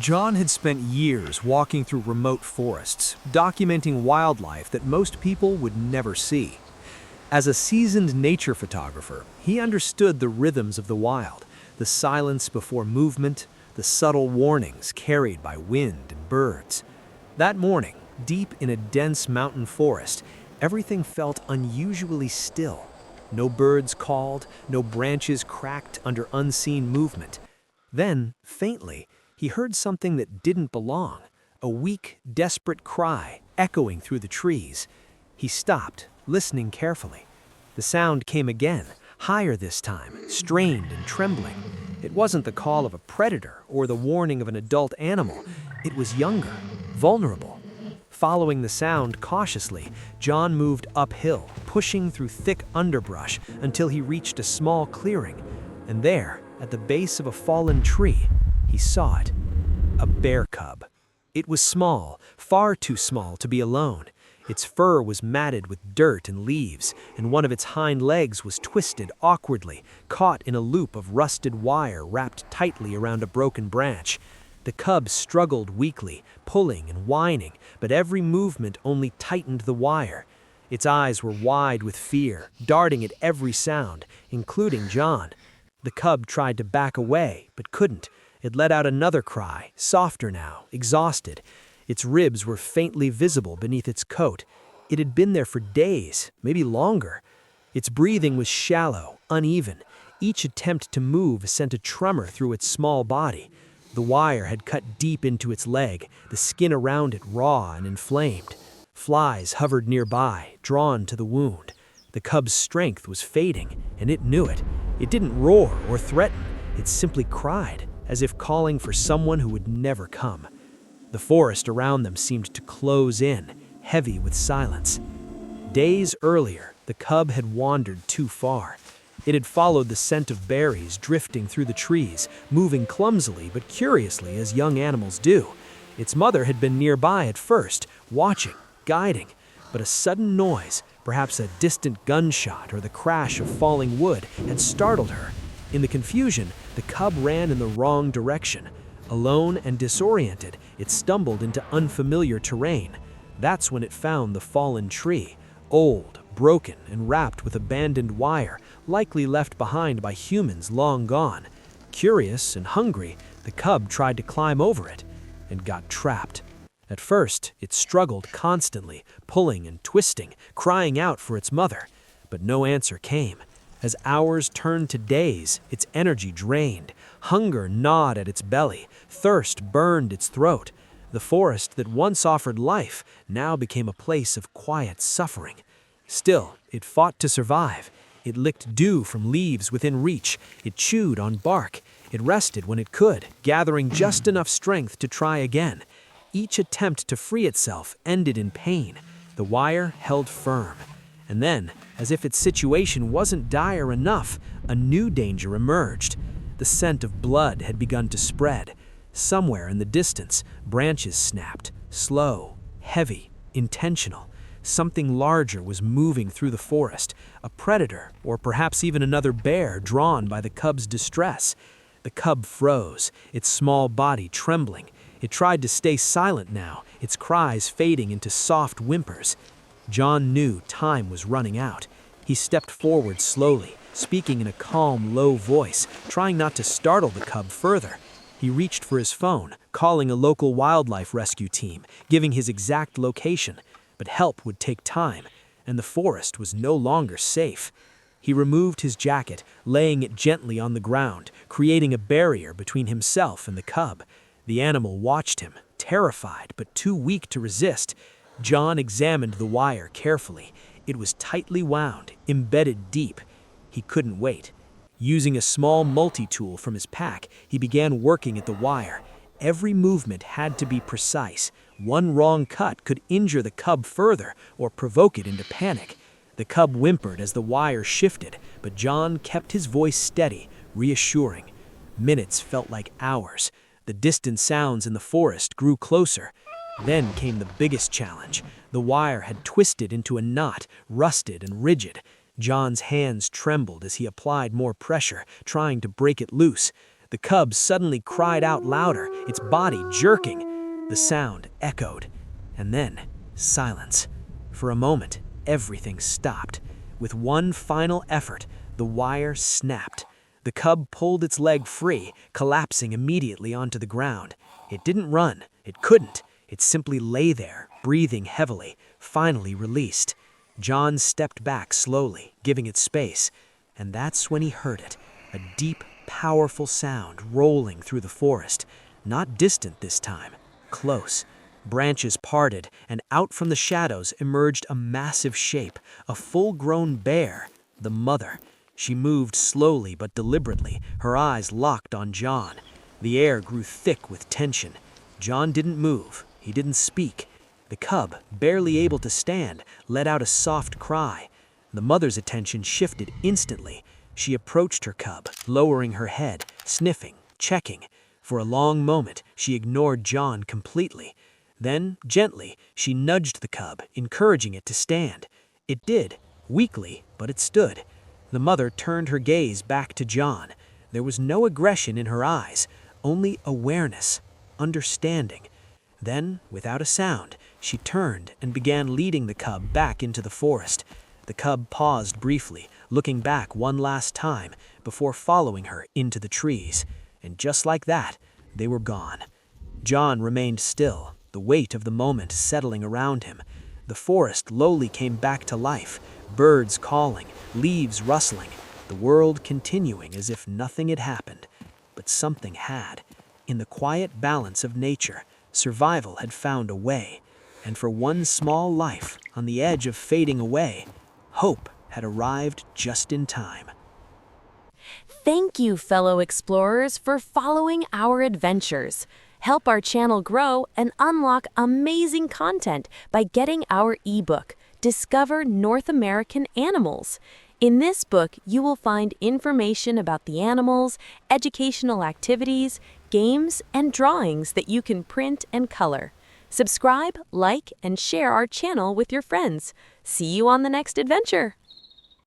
John had spent years walking through remote forests, documenting wildlife that most people would never see. As a seasoned nature photographer, he understood the rhythms of the wild, the silence before movement, the subtle warnings carried by wind and birds. That morning, deep in a dense mountain forest, everything felt unusually still. No birds called, no branches cracked under unseen movement. Then, faintly, he heard something that didn't belong, a weak, desperate cry echoing through the trees. He stopped, listening carefully. The sound came again, higher this time, strained and trembling. It wasn't the call of a predator or the warning of an adult animal. It was younger, vulnerable. Following the sound cautiously, John moved uphill, pushing through thick underbrush until he reached a small clearing. And there, at the base of a fallen tree, he saw it. A bear cub. It was small, far too small to be alone. Its fur was matted with dirt and leaves, and one of its hind legs was twisted awkwardly, caught in a loop of rusted wire wrapped tightly around a broken branch. The cub struggled weakly, pulling and whining, but every movement only tightened the wire. Its eyes were wide with fear, darting at every sound, including John. The cub tried to back away, but couldn't. It let out another cry, softer now, exhausted. Its ribs were faintly visible beneath its coat. It had been there for days, maybe longer. Its breathing was shallow, uneven. Each attempt to move sent a tremor through its small body. The wire had cut deep into its leg, the skin around it raw and inflamed. Flies hovered nearby, drawn to the wound. The cub's strength was fading, and it knew it. It didn't roar or threaten. It simply cried, as if calling for someone who would never come. The forest around them seemed to close in, heavy with silence. Days earlier, the cub had wandered too far. It had followed the scent of berries drifting through the trees, moving clumsily but curiously as young animals do. Its mother had been nearby at first, watching, guiding, but a sudden noise, perhaps a distant gunshot or the crash of falling wood, had startled her. In the confusion, the cub ran in the wrong direction. Alone and disoriented, it stumbled into unfamiliar terrain. That's when it found the fallen tree, old, broken, and wrapped with abandoned wire, likely left behind by humans long gone. Curious and hungry, the cub tried to climb over it and got trapped. At first, it struggled constantly, pulling and twisting, crying out for its mother, but no answer came. As hours turned to days, its energy drained. Hunger gnawed at its belly. Thirst burned its throat. The forest that once offered life now became a place of quiet suffering. Still, it fought to survive. It licked dew from leaves within reach. It chewed on bark. It rested when it could, gathering just enough strength to try again. Each attempt to free itself ended in pain. The wire held firm. And then, as if its situation wasn't dire enough, a new danger emerged. The scent of blood had begun to spread. Somewhere in the distance, branches snapped, slow, heavy, intentional. Something larger was moving through the forest, a predator, or perhaps even another bear drawn by the cub's distress. The cub froze, its small body trembling. It tried to stay silent now, its cries fading into soft whimpers. John knew time was running out. He stepped forward slowly, speaking in a calm, low voice, trying not to startle the cub further. He reached for his phone, calling a local wildlife rescue team, giving his exact location. But help would take time, and the forest was no longer safe. He removed his jacket, laying it gently on the ground, creating a barrier between himself and the cub. The animal watched him, terrified but too weak to resist. John examined the wire carefully. It was tightly wound, embedded deep. He couldn't wait. Using a small multi-tool from his pack, he began working at the wire. Every movement had to be precise. One wrong cut could injure the cub further or provoke it into panic. The cub whimpered as the wire shifted, but John kept his voice steady, reassuring. Minutes felt like hours. The distant sounds in the forest grew closer. Then came the biggest challenge. The wire had twisted into a knot, rusted and rigid. John's hands trembled as he applied more pressure, trying to break it loose. The cub suddenly cried out louder, its body jerking. The sound echoed. And then, silence. For a moment, everything stopped. With one final effort, the wire snapped. The cub pulled its leg free, collapsing immediately onto the ground. It didn't run. It couldn't. It simply lay there, breathing heavily, finally released. John stepped back slowly, giving it space. And that's when he heard it, a deep, powerful sound rolling through the forest. Not distant this time, close. Branches parted, and out from the shadows emerged a massive shape, a full-grown bear, the mother. She moved slowly but deliberately, her eyes locked on John. The air grew thick with tension. John didn't move. He didn't speak. The cub, barely able to stand, let out a soft cry. The mother's attention shifted instantly. She approached her cub, lowering her head, sniffing, checking. For a long moment, she ignored John completely. Then, gently, she nudged the cub, encouraging it to stand. It did, weakly, but it stood. The mother turned her gaze back to John. There was no aggression in her eyes, only awareness, understanding. Then, without a sound, she turned and began leading the cub back into the forest. The cub paused briefly, looking back one last time before following her into the trees. And just like that, they were gone. John remained still, the weight of the moment settling around him. The forest slowly came back to life, birds calling, leaves rustling, the world continuing as if nothing had happened. But something had. In the quiet balance of nature, survival had found a way. And for one small life, on the edge of fading away, hope had arrived just in time. Thank you, fellow explorers, for following our adventures. Help our channel grow and unlock amazing content by getting our ebook, Discover North American Animals. In this book, you will find information about the animals, educational activities, games, and drawings that you can print and color. Subscribe, like, and share our channel with your friends. See you on the next adventure!